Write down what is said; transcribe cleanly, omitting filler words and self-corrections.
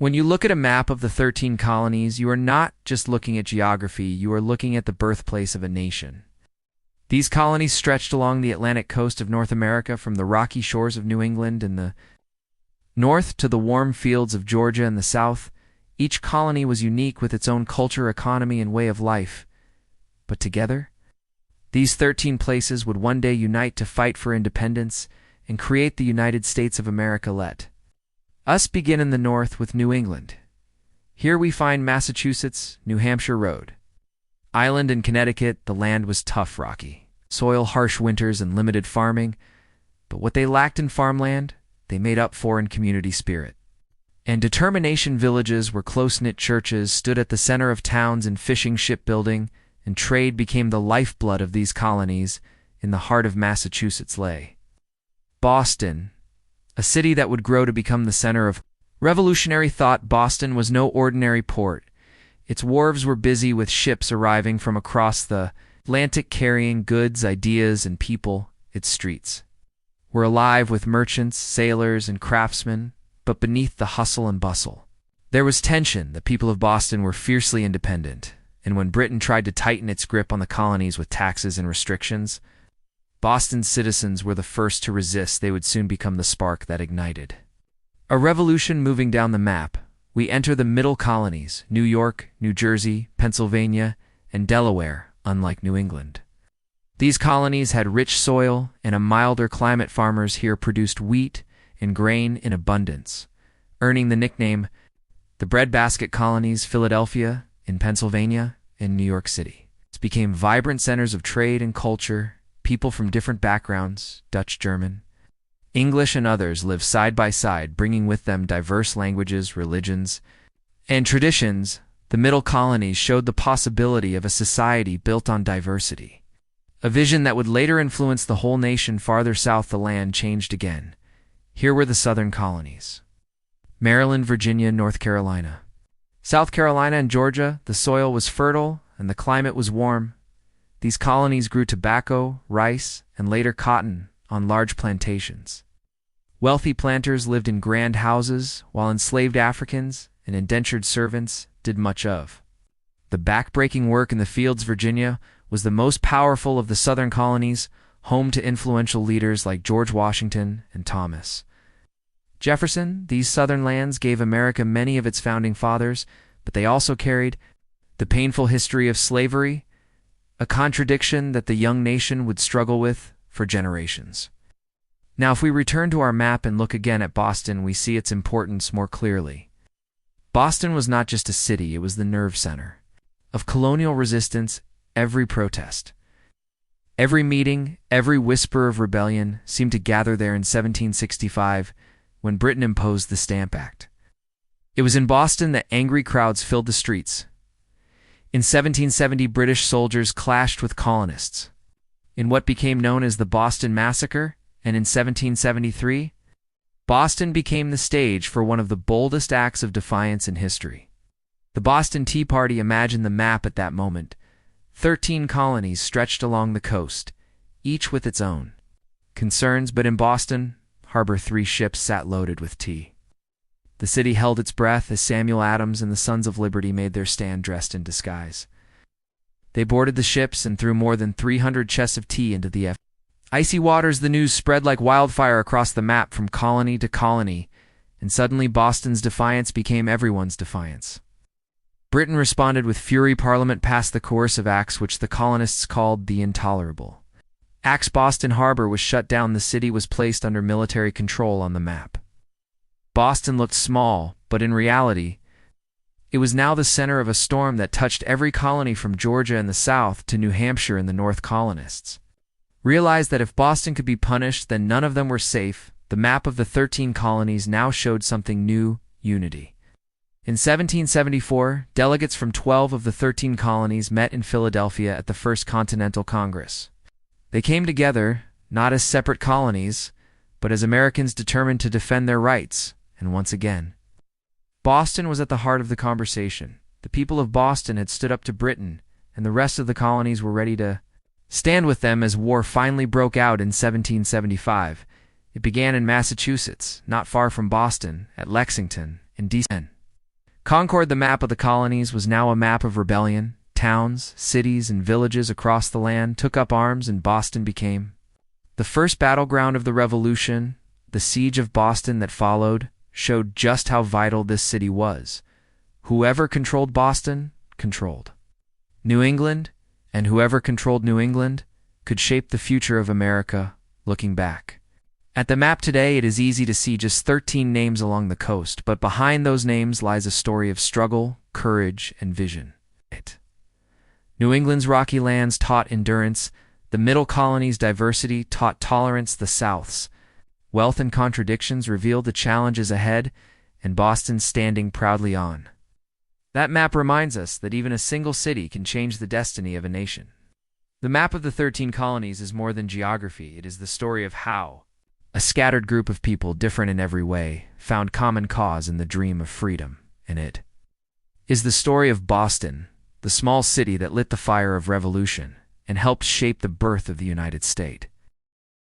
When you look at a map of the 13 colonies, you are not just looking at geography, you are looking at the birthplace of a nation. These colonies stretched along the Atlantic coast of North America from the rocky shores of New England in the north to the warm fields of Georgia in the south. Each colony was unique with its own culture, economy, and way of life. But together, these 13 places would one day unite to fight for independence and create the United States of America. Let us begin in the north with New England. Here we find Massachusetts, New Hampshire Road. Island and Connecticut, the land was tough, rocky soil, harsh winters, and limited farming. But what they lacked in farmland, they made up for in community spirit and determination. Villages where close-knit churches stood at the center of towns, and fishing, shipbuilding, and trade became the lifeblood of these colonies. In the heart of Massachusetts lay Boston, a city that would grow to become the center of revolutionary thought. Boston was no ordinary port. Its wharves were busy with ships arriving from across the Atlantic carrying goods, ideas, and people. Its streets were alive with merchants, sailors, and craftsmen, but beneath the hustle and bustle, there was tension. The people of Boston were fiercely independent, and when Britain tried to tighten its grip on the colonies with taxes and restrictions, Boston's citizens were the first to resist. They would soon become the spark that ignited a revolution. Moving down the map, we enter the middle colonies, New York, New Jersey, Pennsylvania, and Delaware. Unlike New England, these colonies had rich soil and a milder climate. Farmers here produced wheat and grain in abundance, earning the nickname the breadbasket colonies. Philadelphia in Pennsylvania and New York City became vibrant centers of trade and culture. People from different backgrounds, Dutch, German, English, and others, lived side by side, bringing with them diverse languages, religions, and traditions. The middle colonies showed the possibility of a society built on diversity, a vision that would later influence the whole nation. Farther south, the land changed again. Here were the southern colonies: Maryland, Virginia, North Carolina, South Carolina, and Georgia. The soil was fertile and the climate was warm. These colonies grew tobacco, rice, and later cotton on large plantations. Wealthy planters lived in grand houses, while enslaved Africans and indentured servants did much of the back-breaking work in the fields. Virginia was the most powerful of the southern colonies, home to influential leaders like George Washington and Thomas Jefferson. These southern lands gave America many of its founding fathers, but they also carried the painful history of slavery, a contradiction that the young nation would struggle with for generations. Now, if we return to our map and look again at Boston, we see its importance more clearly. Boston was not just a city, it was the nerve center of colonial resistance. Every protest, every meeting, every whisper of rebellion seemed to gather there. In 1765, when Britain imposed the Stamp Act, it was in Boston that angry crowds filled the streets. In 1770, British soldiers clashed with colonists in what became known as the Boston Massacre, and in 1773, Boston became the stage for one of the boldest acts of defiance in history. The Boston Tea Party. Imagine the map at that moment. 13 colonies stretched along the coast, each with its own concerns, but in Boston Harbor 3 ships sat loaded with tea. The city held its breath as Samuel Adams and the Sons of Liberty made their stand dressed in disguise. They boarded the ships and threw more than 300 chests of tea into the icy waters. The news spread like wildfire across the map from colony to colony, and suddenly Boston's defiance became everyone's defiance. Britain responded with fury. Parliament passed the coercive acts, which the colonists called the Intolerable Acts. Boston Harbor was shut down. The city was placed under military control. On the map, Boston looked small, but in reality, it was now the center of a storm that touched every colony from Georgia in the south to New Hampshire in the north. Colonists realized that if Boston could be punished, then none of them were safe. The map of the 13 colonies now showed something new: unity. In 1774, delegates from 12 of the 13 colonies met in Philadelphia at the First Continental Congress. They came together, not as separate colonies, but as Americans determined to defend their rights. And once again, Boston was at the heart of the conversation. The people of Boston had stood up to Britain, and the rest of the colonies were ready to stand with them as war finally broke out in 1775. It began in Massachusetts, not far from Boston, at Lexington, in D.C. Concord, the map of the colonies, was now a map of rebellion. Towns, cities, and villages across the land took up arms, and Boston became the first battleground of the Revolution. The siege of Boston that followed showed just how vital this city was. Whoever controlled Boston controlled New England, and whoever controlled New England could shape the future of America. Looking back at the map today, it is easy to see just 13 names along the coast, but behind those names lies a story of struggle, courage, and vision. New England's rocky lands taught endurance. The middle colony's diversity taught tolerance. The South's wealth and contradictions revealed the challenges ahead, and Boston standing proudly on. That map reminds us that even a single city can change the destiny of a nation. The map of the 13 colonies is more than geography. It is the story of how a scattered group of people, different in every way, found common cause in the dream of freedom. And it is the story of Boston, the small city that lit the fire of revolution and helped shape the birth of the United States.